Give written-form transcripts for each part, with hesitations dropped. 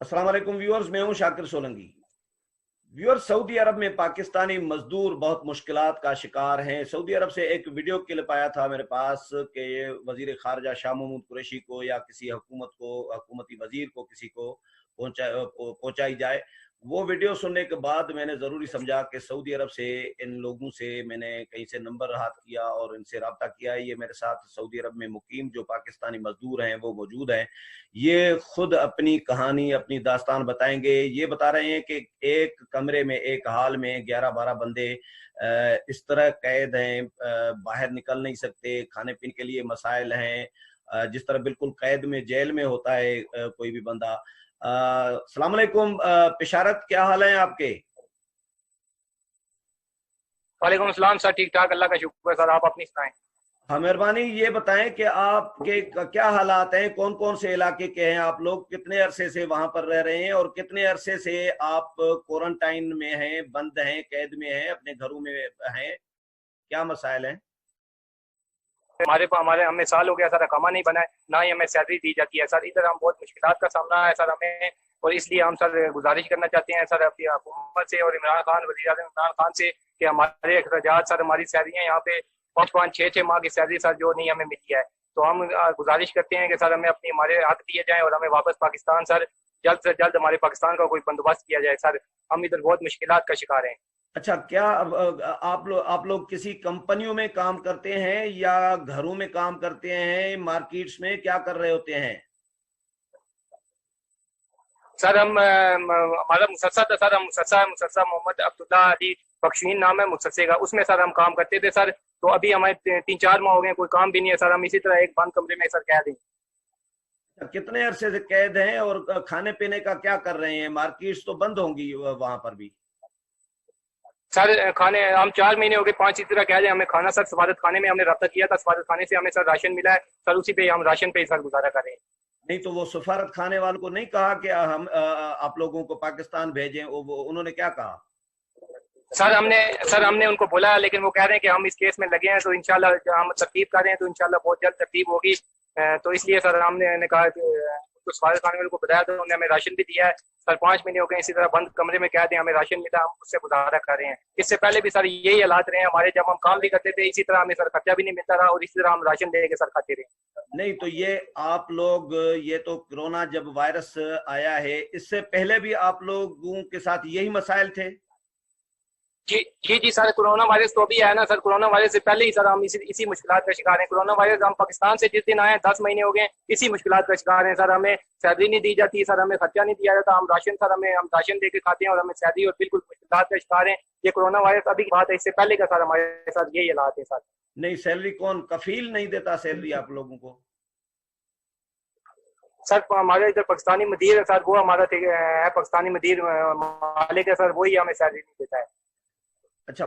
अस्सलाम वालेकुम व्यूअर्स, मैं हूं शाकिर सोलंकी। व्यूअर्स, सऊदी अरब में पाकिस्तानी मजदूर बहुत मुश्किलात का शिकार हैं। सऊदी अरब से एक वीडियो क्लिप आया था मेरे पास कि वजीर खारजा शाह महमूद कुरैशी को या किसी हुकूमती वजीर को किसी को पहुंचाई जाए। वो वीडियो सुनने के बाद मैंने ज़रूरी समझा कि सऊदी अरब से इन लोगों से मैंने कहीं से नंबर हाथ किया और इनसे रब्ता किया। ये मेरे साथ सऊदी अरब में मुकीम जो पाकिस्तानी मजदूर हैं वो मौजूद हैं। ये खुद अपनी कहानी, अपनी दास्तान बताएंगे। ये बता रहे हैं कि एक कमरे में, एक हाल में 11-12 बंदे इस तरह कैद हैं, बाहर निकल नहीं सकते, खाने पीने के लिए मसाइल हैं, जिस तरह बिल्कुल कैद में, जेल में होता है कोई भी बंदा। अस्सलाम वालेकुम पिशारत, क्या हाल है आपके? वालेकुम अस्सलाम सर, ठीक ठाक, अल्लाह का शुक्र है सर। आप अपनी सुनाएं। हाँ, मेहरबानी। ये बताएं कि आपके क्या हालात हैं, कौन कौन से इलाके के हैं आप लोग, कितने अरसे से वहां पर रह रहे हैं और कितने अरसे से आप क्वारंटाइन में हैं, बंद हैं, कैद में हैं, अपने घरों में हैं, क्या मसाइल हैं? हमारे हमें साल हो गया सर, अकामा नहीं बना है, ना ही हमें सैलरी दी जाती है सर। इधर हम बहुत मुश्किलात का सामना है सर हमें, और इसलिए हम सर गुजारिश करना चाहते हैं सर अपनी हुकूमत से और इमरान खान, वज़ीर आज़म इमरान खान से, कि हमारे अखराजात सर, हमारी सैलरियाँ यहाँ पे 5-5, 6-6 माह की सैलरी सर जो नहीं हमें मिली है। तो हम गुजारिश करते हैं कि सर हमें अपनी हमारे हक दिए जाएँ और हमें वापस पाकिस्तान सर जल्द से जल्द हमारे पाकिस्तान का कोई बंदोबस्त किया जाए सर। हम इधर बहुत मुश्किलात का शिकार हैं। अच्छा, क्या आप लोग किसी कंपनियों में काम करते हैं या घरों में काम करते हैं, मार्केट्स में क्या कर रहे होते हैं? सर हमारा मुसस्सा था सर, हम मुसस्सा मोहम्मद अब्दुल्ला अली बख्शीन नाम है मुसस्से का, उसमें सर हम काम करते थे सर। तो अभी हमारे 3-4 माह हो गए, कोई काम भी नहीं है सर। हम इसी तरह एक बंद कमरे में सर कैद हैं। कितने अरसे से कैद हैं और खाने पीने का क्या कर रहे हैं? मार्केट्स तो बंद होंगी वहां पर भी। सर खाने हम 4 महीने हो गए, 5 इस तरह कह दें। हमें खाना सर सफारत खाने में हमने रब्ता किया था, सफारत खाने से हमें सर राशन मिला है सर, उसी पे हम राशन पे ही सर गुजारा कर रहे हैं। नहीं तो वो सफारत खाने वालों को नहीं कहा कि हम आप लोगों को पाकिस्तान भेजें? उन्होंने क्या कहा? सर हमने उनको बोला है, लेकिन वो कह रहे हैं कि हम इस केस में लगे हैं, तो इंशाल्लाह हम तरतीब कर रहे हैं, तो इंशाल्लाह बहुत जल्द तरतीब होगी। तो इसलिए सर हमने कहा कि उनको सफारत खाने वालों को बताया, तो उन्होंने हमें राशन भी दिया है सर। 5 महीने हो गए इसी तरह बंद कमरे में कह दें, हमें राशन मिला, हम उससे गुजारा कर रहे हैं। इससे पहले भी सर यही हालात रहे हैं हमारे, जब हम काम भी करते थे इसी तरह हमें सर खर्चा भी नहीं मिलता रहा, और इसी तरह हम राशन दे के सर खाते रहे। नहीं तो ये आप लोग, ये तो कोरोना जब वायरस आया है, इससे पहले भी आप लोगों के साथ यही मसाइल थे? जी जी जी सर, कोरोना वायरस तो अभी है ना सर। कोरोना वायरस से पहले ही सर हम इसी मुश्किलात का शिकार हैं। कोरोना वायरस हम पाकिस्तान से जिस दिन आए 10 महीने हो गए, इसी मुश्किलात का शिकार हैं सर। हमें सैलरी नहीं दी जाती सर, हमें खर्चा नहीं दिया जाता, हम राशन दे के खाते हैं और हमें सैलरी और बिल्कुल मुश्किलात का शिकार हैं। ये कोरोना वायरस अभी की बात है, इससे पहले का सर हमारे साथ यही हालात है सर। नहीं, सैलरी कौन, कफील नहीं देता सैलरी आप लोगों को? सर हमारे इधर पाकिस्तानी मदीर है सर, वो हमारा है पाकिस्तानी मदीर मालिक है सर, वही हमें सैलरी नहीं देता है। अच्छा,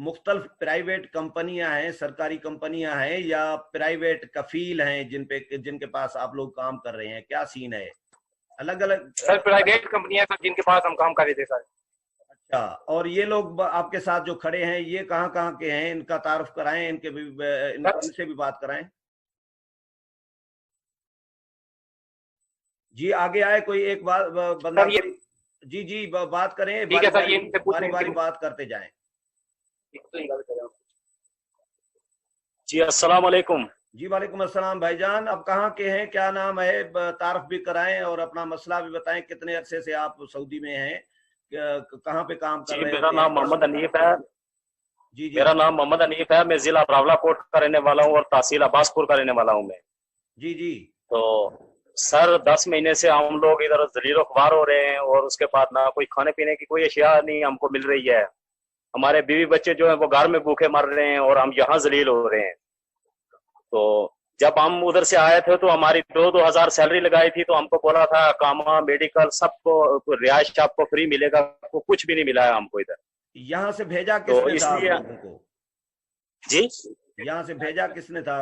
मुख्तलिफ प्राइवेट कंपनियां हैं, सरकारी कंपनियां हैं या प्राइवेट कफील हैं जिनके पास आप लोग काम कर रहे हैं? क्या सीन है? अलग अलग सर प्राइवेट कंपनियां सर जिनके पास हम काम कर रहे थे सर। अच्छा, और ये लोग आपके साथ जो खड़े हैं ये कहाँ कहाँ के हैं? इनका तारुफ कराएं, इनसे भी बात कराएं। जी, आगे आए कोई एक बात बंदा। जी जी, बात करें, ठीक है सर, ये इनसे बारी बारी बात करते जाएं। जी अस्सलाम वालेकुम। जी वालेकुम अस्सलाम भाईजान, अब कहाँ के हैं, क्या नाम है, तारफ भी कराएं और अपना मसला भी बताएं। कितने अरसे से आप सऊदी में हैं, कहाँ पे काम कर रहे हैं? मेरा नाम मोहम्मद अनीफ है। जी जी, मेरा नाम मोहम्मद अनीफ है, मैं जिला रावलाकोट का रहने वाला हूँ और तहसील अब्बासपुर का रहने वाला हूँ मैं। जी जी। तो सर 10 महीने से हम लोग इधर जलीलो ख्वार हो रहे हैं, और उसके बाद ना कोई खाने पीने की कोई अशिया नहीं हमको मिल रही है। हमारे बीवी बच्चे जो है वो घर में भूखे मर रहे हैं और हम यहाँ जलील हो रहे हैं। तो जब हम उधर से आए थे तो हमारी 2-2 हज़ार सैलरी लगाई थी, तो हमको बोला था कामा मेडिकल सबको रिहाइश आपको फ्री मिलेगा, तो कुछ भी नहीं मिला है हमको इधर। यहाँ से भेजा तो किसने था आप इसलिए लोगों को? जी यहाँ से भेजा किसने था?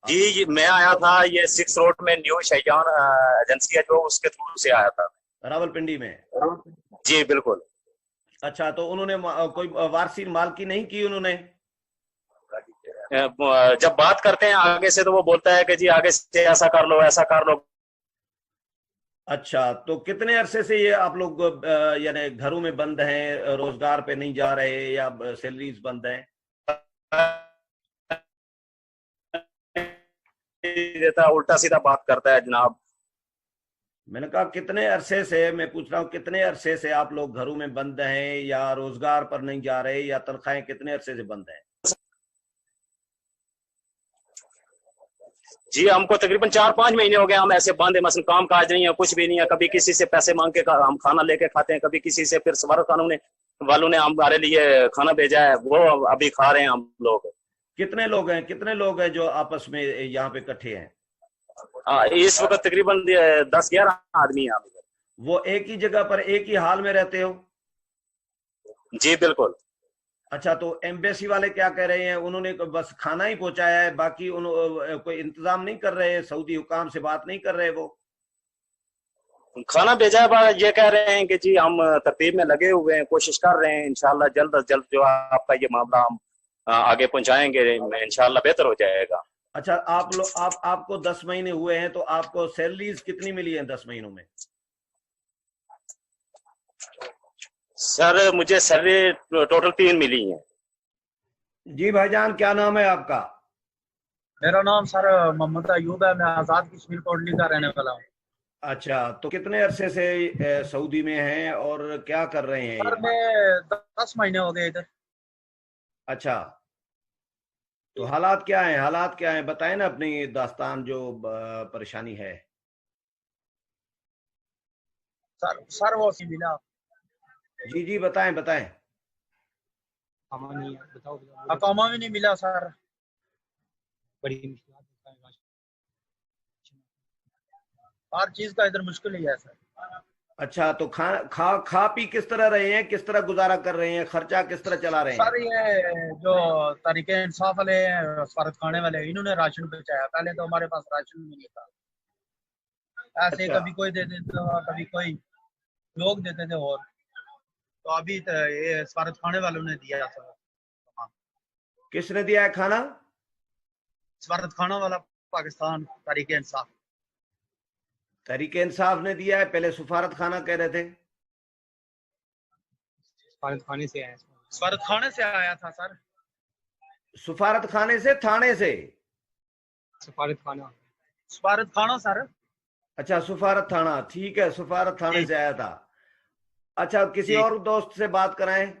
जी मैं आया था, ये 6 रोड में न्यू शैजान एजेंसी है जो, उसके थ्रू से आया था रावलपिंडी में? जी बिल्कुल। अच्छा, तो उन्होंने कोई वारसी मालकी नहीं की उन्होंने? जब बात करते हैं आगे से तो वो बोलता है कि जी आगे से ऐसा कर लो ऐसा कर लो, अच्छा, तो कितने अरसे से ये आप लोग यानी घरों में बंद हैं, रोजगार पे नहीं जा रहे या सैलरीज बंद हैं? देता है, उल्टा सीधा बात करता है जनाब। मैंने कहा कितने अरसे से, मैं पूछ रहा हूँ कितने अरसे से आप लोग घरों में बंद हैं या रोजगार पर नहीं जा रहे या तनख्वाहें कितने अरसे से बंद हैं? जी हमको तकरीबन 4-5 महीने हो गए हम ऐसे बंद है, मसलन काम काज नहीं है, कुछ भी नहीं है। कभी किसी से पैसे मांग के हम खाना लेके खाते हैं, कभी किसी से, फिर सवार खानों ने वालों ने हमारे लिए खाना भेजा है, वो अभी खा रहे हैं हम लोग। कितने लोग हैं जो आपस में यहाँ पे इकट्ठे हैं? इस वक्त तकरीबन 10-11 आदमी हैं। वो एक ही जगह पर एक ही हाल में रहते हो? जी बिल्कुल। अच्छा, तो एम्बेसी वाले क्या कह रहे हैं? उन्होंने बस खाना ही पहुंचाया है, बाकी कोई इंतजाम नहीं कर रहे? सऊदी हुकाम से बात नहीं कर रहे वो? खाना भेजा है, ये कह रहे हैं कि जी हम तरतीब में लगे हुए हैं, कोशिश कर रहे हैं, इंशाल्लाह जल्द अज जल्द जो आपका ये मामला हम आगे पहुंचाएंगे, इंशाल्लाह बेहतर हो जाएगा। अच्छा, आपको 10 महीने हुए हैं, तो आपको सैलरीज कितनी मिली है 10 महीनों में? सर मुझे सैलरी टोटल 3 मिली है। जी भाईजान, क्या नाम है आपका? मेरा नाम सर मोहम्मद अयूब है, मैं आजाद कश्मीर कोटली का रहने वाला हूँ। अच्छा, तो कितने अरसे से सऊदी में हैं और क्या कर रहे हैं? सर मैं 10 महीने हो गए इधर। अच्छा, तो हालात क्या हैं? बताएं ना अपनी दास्तान, जो परेशानी है। सर वो सी मिला जी बताएं। अकामा भी नहीं मिला सर, बड़ी हर चीज का इधर मुश्किल ही है सर। अच्छा, तो खा पी किस तरह रहे हैं? किस तरह गुजारा कर रहे हैं? खर्चा किस तरह चला रहे हैं? सर ये जो तरीके इंसाफ वाले हैं, सफारत खाने वाले, इन्होंने राशन पहुंचाया। पहले तो हमारे पास राशन भी नहीं था, ऐसे अच्छा। कभी कोई दे देता था, कभी कोई लोग देते थे। और तो अभी तो ये सफारत खाने वालों ने दिया सर। किसने दिया है खाना? सफारत खाना वाला पाकिस्तान तरीके इंसाफ। तहरीके इंसाफ ने दिया है? पहले सफारत खाना कह रहे थे। सफारत खाने से आया, सफारत खाने से आया था सर। सफारत खाने से, थाने से? सफारत खाना सर। अच्छा, सफारत थाना, ठीक है, सफारत थाने से आया था। अच्छा, किसी और दोस्त से बात कराएं।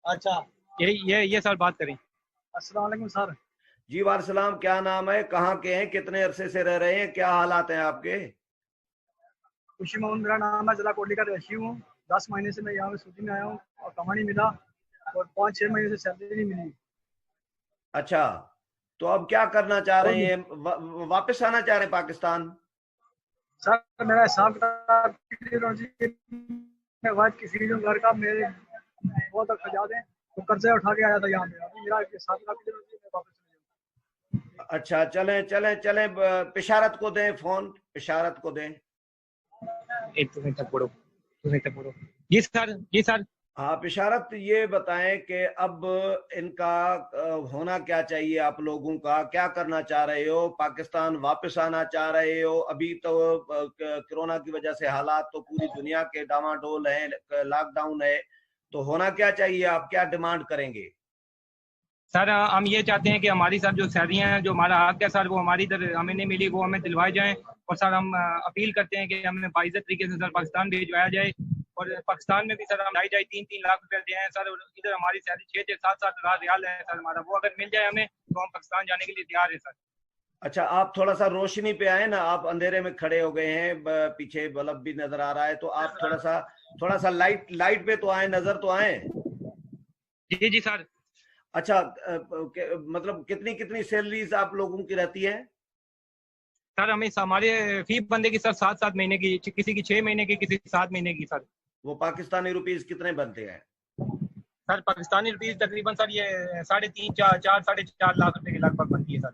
अच्छा, ये सर बात करें। अस्सलाम वालेकुम सर। जी वालेकुम, क्या नाम है, कहाँ के हैं, कितने अरसे से रह रहे हैं, क्या हालात हैं आपके? खुशी मोहम्मद मेरा नाम है, जिला कोटली का रही हूँ। 10 महीने से मैं यहाँ पे सऊदी में आया हूँ और कमा नहीं मिला, और 5-6 महीने से सैलरी नहीं मिली। अच्छा, तो अब क्या करना चाह रहे हैं? वापस आना चाह रहे हैं पाकिस्तान? सर मेरा हिसाब किताब किसी घर का मेरे बहुत खर्चा दें, तो कर्जे उठा के आया था यहाँ पे। अभी मेरा हिसाब किताब वापस। अच्छा, चलें, पिशारत को दें फोन, पिशारत को दें। जी सर। हाँ पिशारत, ये बताएं कि अब इनका होना क्या चाहिए? आप लोगों का क्या करना चाह रहे हो? पाकिस्तान वापस आना चाह रहे हो? अभी तो कोरोना की वजह से हालात तो पूरी दुनिया के डामाडोल हैं, लॉकडाउन है, तो होना क्या चाहिए? आप क्या डिमांड करेंगे? सर हम ये चाहते हैं कि हमारी सर जो सैलरियाँ हैं, जो हमारा हक है सर, वो हमारी इधर हमें नहीं मिली, वो हमें दिलवाई जाएं। और सर हम अपील करते हैं कि हमें बाइज्जत तरीके से सर पाकिस्तान भिजवाया जाए, और पाकिस्तान में भी सर हम लाई जाए। 3-3 लाख रुपए दिए हैं सर, इधर हमारी सैलरी 6-6, 7-7 हज़ार रियाल है सर हमारा, वो अगर मिल जाए हमें तो हम पाकिस्तान जाने के लिए तैयार है सर। अच्छा, आप थोड़ा सा रोशनी पे आए ना, आप अंधेरे में खड़े हो गए हैं, पीछे बल्ब भी नजर आ रहा है, तो आप थोड़ा सा लाइट पे तो आए, नजर तो आए। जी सर। अच्छा, मतलब कितनी सैलरीज आप लोगों की रहती है? सर हमें हमारे फी बंदे की सर 7-7 महीने की, किसी की 6 महीने की, किसी की 7 महीने की सर। वो पाकिस्तानी रुपीस कितने बनते हैं? सर पाकिस्तानी रुपीस तकरीबन सर ये 3.5, 4 लाख रुपए के लगभग बनती है सर।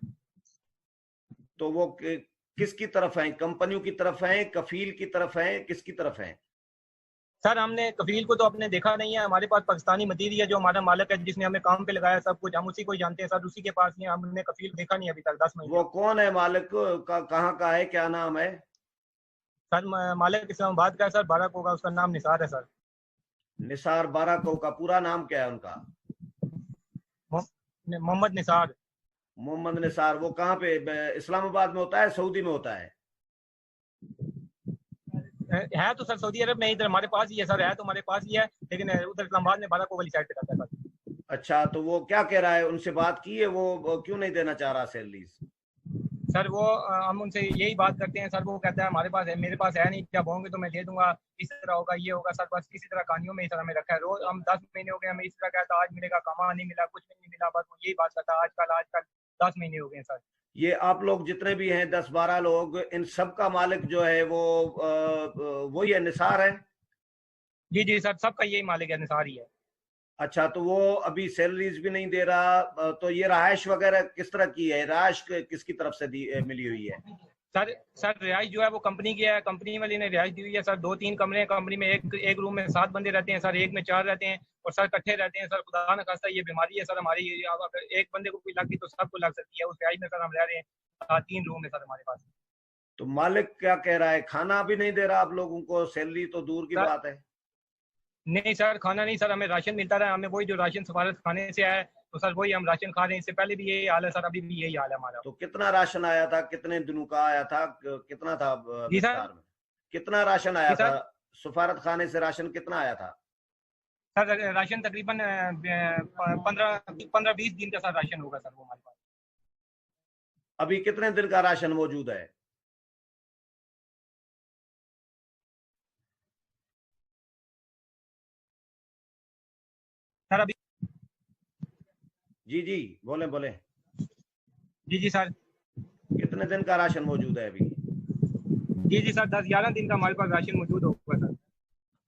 तो वो किसकी तरफ है? कंपनियों की तरफ है, कफील की तरफ है, किसकी तरफ है? सर हमने कफील को तो अपने देखा नहीं है, हमारे पास पाकिस्तानी मदीर है जो हमारा मालिक है, जिसने हमें काम पे लगाया सब कुछ, हम उसी को जानते हैं सर, उसी के पास नहीं, हमने कफील देखा नहीं अभी तक 10 महीने। वो कौन है मालिक? कहाँ का है, क्या नाम है? सर मालिक इस्लामाबाद का है सर, बारह को का, उसका नाम निसार है सर। निसार बाराको का पूरा नाम क्या है उनका? मोहम्मद निसार। मोहम्मद निसार। वो कहाँ पे, इस्लामाबाद में होता है, सऊदी में होता है? है तो सर सऊदी अरब में, इधर हमारे पास ही है सर, है तो हमारे पास ही है, लेकिन उधर इस्लामाबाद में बाराको वाली साइड पे रहता है सर। अच्छा, तो वो क्या कह रहा है? उनसे बात की है? वो क्यों नहीं देना चाह रहा सैलरीज? सर वो हम उनसे यही बात करते हैं सर, वो कहता है हमारे पास है, मेरे पास है नहीं, जब होंगे तो मैं दे दूंगा, इस तरह होगा, ये होगा सर, बस इसी तरह कहानियों में इस तरह में रखा है। रोज हम 10 महीने हो गए, हमें इस तरह कहता, आज मिलेगा, कमा नहीं मिला, कुछ नहीं मिला, बस वो यही बात करता आजकल 10 महीने हो गए सर। ये आप लोग जितने भी हैं 10-12 लोग, इन सब का मालिक जो है वो वही है, निसार है? जी जी सर, सबका यही मालिक है, निसार ही है। अच्छा, तो वो अभी सैलरीज भी नहीं दे रहा, तो ये रहायश वगैरह किस तरह की है? रहायश किसकी तरफ से मिली हुई है? सर रिहाइश जो है वो कंपनी की है, कंपनी वाली ने रिहाइश दी हुई है सर। 2-3 कमरे हैं कंपनी में, एक रूम में 7 बंदे रहते हैं सर, एक में 4 रहते हैं, और सर इकट्ठे रहते हैं सर। खुदा न खास्ता ये बीमारी है सर हमारी, अगर एक बंदे को भी लग गई तो सबको लग सकती है। उस रिहाइश में सर हम रह रहे हैं, 3 रूम है सर हमारे पास। तो मालिक क्या कह रहा है? खाना भी नहीं दे रहा आप लोगों को? सैलरी तो दूर की बात है। नहीं सर, खाना नहीं सर, हमें राशन मिलता रहा, हमें वही जो राशन सफारत खाने से आया, तो सर वही हम राशन खा रहे हैं। इससे पहले भी यही हाल है सर, अभी भी यही हाल है हमारा। तो कितना राशन आया था? कितने दिनों का आया था? कितना था मिकदार में? कितना राशन आया था? सफारत खाने से राशन कितना आया था सर? राशन तकरीबन 15-20 दिन का सर राशन होगा सर वो हमारे पास। अभी कितने दिन का राशन मौजूद है? सर अभी जी जी, बोले बोले। जी जी सर, कितने दिन का राशन मौजूद है अभी? जी जी सर, 10-11 दिन का हमारे पास राशन मौजूद होगा सर।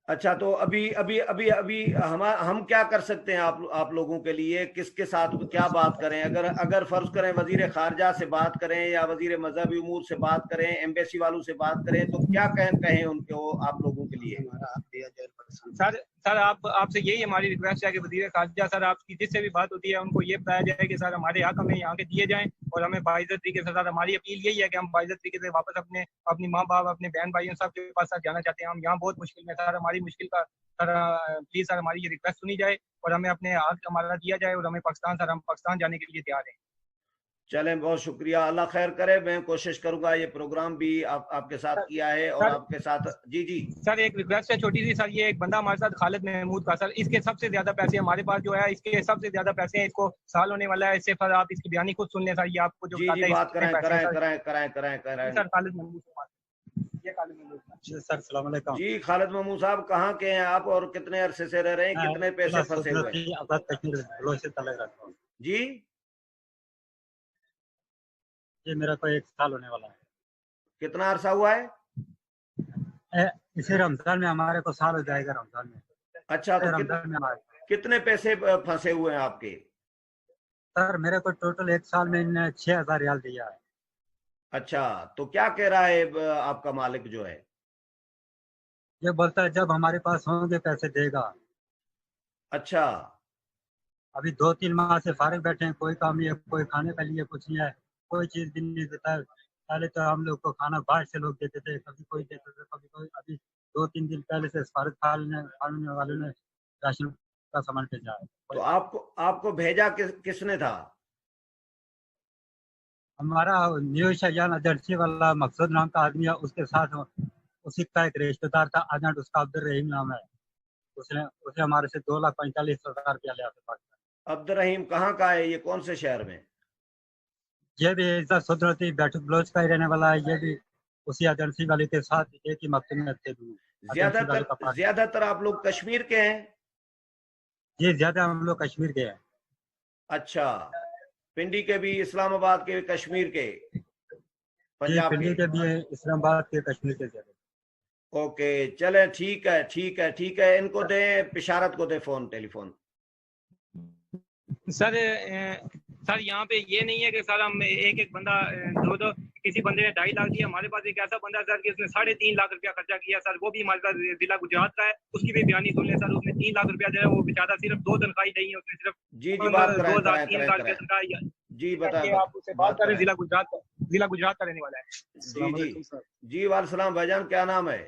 अच्छा, तो अभी अभी अभी अभी हम क्या कर सकते हैं आप लोगों के लिए? किसके साथ क्या बात करें? अगर फर्ज करें वजीर खारजा से बात करें या वजीर मजहबी उमूर से बात करें, एम्बेसी वालों से बात करें, तो क्या कहें उनको आप लोगों के लिए? सर आपसे यही हमारी रिक्वेस्ट है कि वजीर खारजा सर, आपकी जिससे भी बात होती है उनको ये बताया जाए कि सर हमारे हक हमें यहाँ के दिए जाएं, और हमें बाइज्जत तरीके से, सर हमारी अपील यही है कि हम बाइज्जत तरीके से वापस अपनी माँ बाप, अपने बहन भाइयों सब के पास जाना चाहते हैं। हम यहाँ बहुत मुश्किल में सर, हमारी मुश्किल का सर प्लीज सर हमारी ये रिक्वेस्ट सुनी जाए और हमें अपने हक हमारा दिया जाए, और हमें पाकिस्तान सर, हम पाकिस्तान जाने के लिए तैयार हैं। चलें, बहुत शुक्रिया, अल्लाह खैर करे। मैं कोशिश करूंगा, ये प्रोग्राम भी आपके साथ किया है और आपके साथ। जी जी सर, एक रिक्वेस्ट है छोटी सी सर, ये एक बंदा हमारे साथ खालिद महमूद का सर, इसके सबसे ज्यादा पैसे हमारे पास जो है, इसके सबसे ज्यादा पैसे हैं, इसको साल होने वाला है इससे, पर आप इसकी बयानी खुद सुन लें सर, ये आपको जो जी जी, बात करें सर। खालिद महमूद ये खालिद महमूद सर, अस्सलाम वालेकुम जी। खालिद महमूद साहब, कहाँ के हैं आप और कितने अरसे से रह रहे हैं? कितने पैसे फंसे हुए हैं? जी ये मेरा को 1 साल होने वाला है। कितना अरसा हुआ है? इसी रमजान में हमारे को साल हो जाएगा, रमजान में। अच्छा, तो रमजान में हमारे कितने पैसे फंसे हुए हैं आपके? सर मेरे को टोटल 1 साल में इन्होंने 6000 रियाल दिया है। अच्छा, तो क्या कह रहा है आपका मालिक जो है? ये बोलता है जब हमारे पास होंगे पैसे देगा। अच्छा, अभी 2-3 माह से फारिग बैठे हैं, कोई काम नहीं है, कोई खाने के लिए कुछ नहीं है, कोई चीज भी नहीं देता है। पहले तो हम लोग को खाना बाहर से लोग देते थे, कभी कोई देते थे, कभी कोई। अभी 2-3 दिन पहले से सफारत खाने वालों ने राशन का सामान भेजा है। तो आपको भेजा किसने था? हमारा न्यू शाहजहां एजेंसी वाला मकसूद नाम का आदमी है, उसके साथ उसी का एक रिश्तेदार था एजेंट, उसका अब्दुल रहीम नाम है। उसने हमारे से 2,45,000 रुपया लिया था। अब्दुल रहीम कहाँ का है? ये कौन से शहर में? ये भी इज्जत सुदरती बैठक बलोच का ही रहने वाला है। ये भी उसी एजेंसी वाले के साथ एक ही मकतब में थे दोनों। ज्यादातर आप लोग कश्मीर के हैं? जी, ज्यादा हम लोग कश्मीर के हैं। अच्छा, पिंडी के भी, इस्लामाबाद के, कश्मीर के, पंजाब पिंडी के भी है, इस्लामाबाद के, कश्मीर के ज्यादा। ओके, चले, ठीक है ठीक है ठीक है। इनको दे, पिशारत को दे फोन, टेलीफोन। सर यहाँ पे ये नहीं है कि सर हम एक बंदा दो किसी बंदे ने 2.5 लाख दिया। हमारे पास एक ऐसा बंदा सर कि उसने 3.5 लाख रुपया खर्चा किया सर, वो भी हमारे पास जिला गुजरात का है, उसकी भी बयानी सुन ले सर। उसने 3 लाख रुपया दिया, वो बेचारा सिर्फ 2 तनख्वाही नहीं है, उसने सिर्फ जी जी, बात करें 2000-3 जी, बताएं। आप उससे बात करें, जिला गुजरात का रहने वाला है। जी जी, जी वालेकुम भाईजान, क्या नाम है?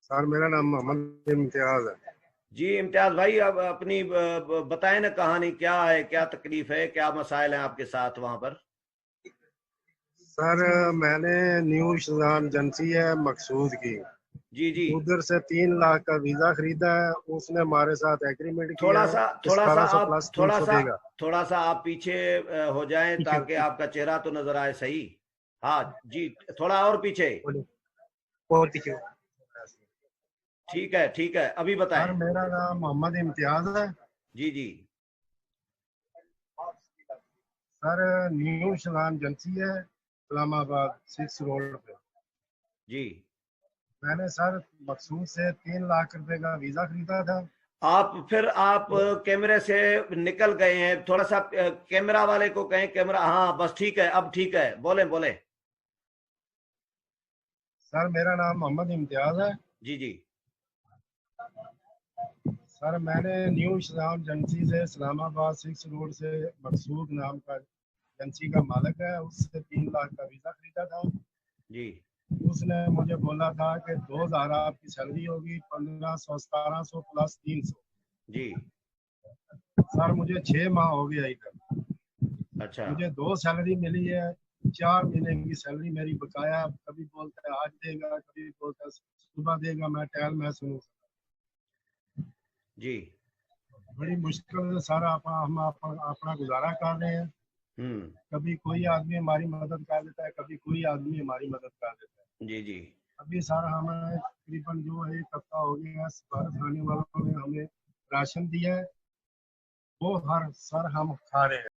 सर मेरा नाम मोहम्मद इम्तियाज है। जी इम्तियाज भाई, अब अपनी बताएं ना कहानी, क्या है, क्या तकलीफ है, क्या मसाइल हैं आपके साथ वहां पर? सर मैंने न्यू शाम एजेंसी है मकसूद की, जी जी, उधर से 3 लाख का वीजा खरीदा है। उसने हमारे साथ एग्रीमेंट किया थोड़ा है सा कि थोड़ा सा 1700 आप प्लस 300 देगा। थोड़ा सा आप पीछे हो जाएं ताकि आपका चेहरा तो नजर आए सही। हाँ जी, थोड़ा और पीछे। और पीछे। ठीक है, अभी बताएं। सर मेरा नाम मोहम्मद इम्तियाज है। जी जी, सर न्यू शाम एजेंसी है इस्लामाबाद 6 रोड पे। जी मैंने सर मकसूद से 3 लाख रुपए का वीजा खरीदा था। आप कैमरे से निकल गए हैं, थोड़ा सा कैमरा वाले को कहें, कैमरा, हाँ बस ठीक है, अब ठीक है, बोले बोले। सर मेरा नाम मोहम्मद इम्तियाज है। जी जी, सर मैंने न्यू शाम एजेंसी से इस्लामाबाद 6 रोड से मकसूद नाम का एजेंसी का मालिक है, उससे 3 लाख का वीजा खरीदा था। जी उसने मुझे बोला था कि 2000 आपकी सैलरी होगी, 1500 1700 प्लस 300। जी, सर मुझे 6 माह हो गया इधर, अच्छा, मुझे 2 सैलरी मिली है। 4 महीने की सैलरी मेरी बकाया, कभी बोलता है आज देगा, कभी बोलता है सुबह देगा, मैं टहल मैं सुनूं। जी, बड़ी मुश्किल से सारा हम अपना गुजारा कर रहे हैं। कभी कोई आदमी हमारी मदद कर देता है, कभी कोई आदमी हमारी मदद कर देता है। जी जी, अभी सर हमें तकरीबन जो है 1 हफ्ता हो गया है, भारत खाने वालों ने हमें राशन दिया है, वो हर सर हम खा रहे हैं।